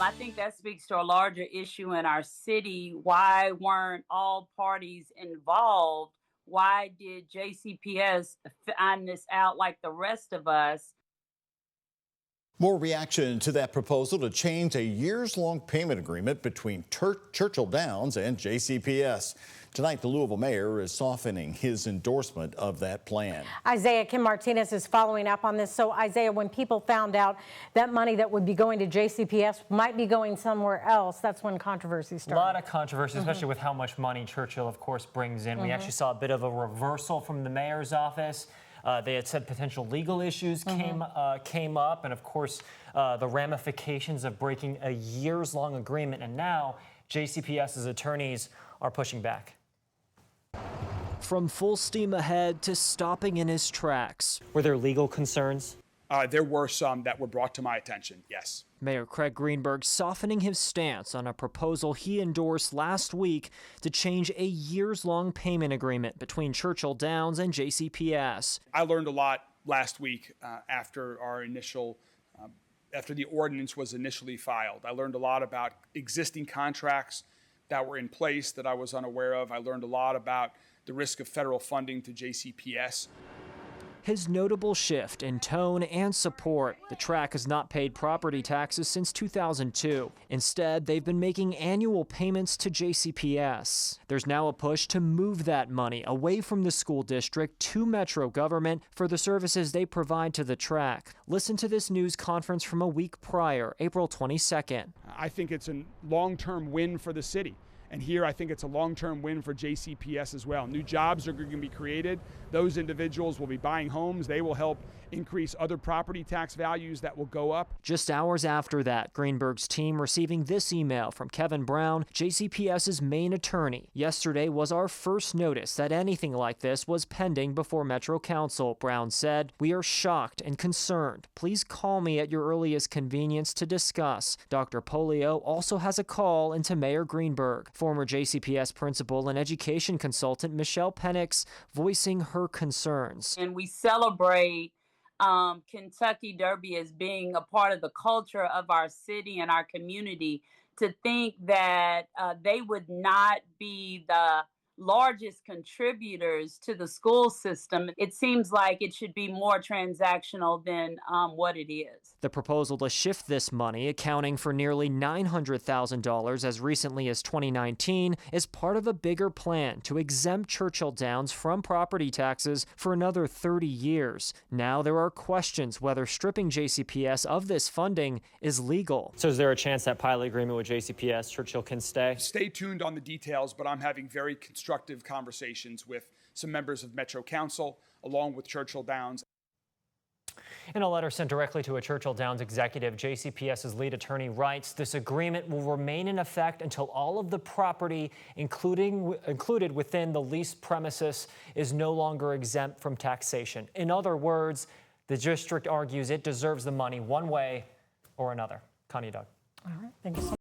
I think that speaks to a larger issue in our city. Why weren't all parties involved? Why did JCPS find this out like the rest of us? More reaction to that proposal to change a years-long payment agreement between Churchill Downs and JCPS. Tonight, the Louisville mayor is softening his endorsement of that plan. Isaiah, Kim Martinez is following up on this. So, Isaiah, when people found out that money that would be going to JCPS might be going somewhere else, that's when controversy started. A lot of controversy, especially with how much money Churchill, of course, brings in. We actually saw a bit of a reversal from the mayor's office. They had said potential legal issues came up, and of course, the ramifications of breaking a years-long agreement. And now, JCPS's attorneys are pushing back. From full steam ahead to stopping in his tracks. Were there legal concerns? There were some that were brought to my attention, yes. Mayor Craig Greenberg softening his stance on a proposal he endorsed last week to change a years-long payment agreement between Churchill Downs and JCPS. I learned a lot last week after the ordinance was initially filed. I learned a lot about existing contracts that were in place that I was unaware of. I learned a lot about the risk of federal funding to JCPS. His notable shift in tone and support. The track has not paid property taxes since 2002. Instead, they've been making annual payments to JCPS. There's now a push to move that money away from the school district to Metro government for the services they provide to the track. Listen to this news conference from a week prior, April 22nd. I think it's a long-term win for the city. And here I think it's a long-term win for JCPS as well. New jobs are going to be created. Those individuals will be buying homes. They will help increase other property tax values that will go up. Just hours after that, Greenberg's team receiving this email from Kevin Brown, JCPS's main attorney. Yesterday was our first notice that anything like this was pending before Metro Council. Brown said, "We are shocked and concerned. Please call me at your earliest convenience to discuss." Dr. Polio also has a call into Mayor Greenberg. Former JCPS principal and education consultant Michelle Penix voicing her concerns. And we celebrate Kentucky Derby as being a part of the culture of our city and our community. To think that they would not be the largest contributors to the school system, it seems like it should be more transactional than what it is. The proposal to shift this money, accounting for nearly $900,000 as recently as 2019, is part of a bigger plan to exempt Churchill Downs from property taxes for another 30 years. Now there are questions whether stripping JCPS of this funding is legal. So is there a chance that pilot agreement with JCPS, Churchill, can stay? Stay tuned on the details, but I'm having very constructive conversations with some members of Metro Council, along with Churchill Downs. In a letter sent directly to a Churchill Downs executive, JCPS's lead attorney writes, "This agreement will remain in effect until all of the property included within the leased premises is no longer exempt from taxation." In other words, the district argues it deserves the money one way or another. Connie, Doug. All right. Thank you so much.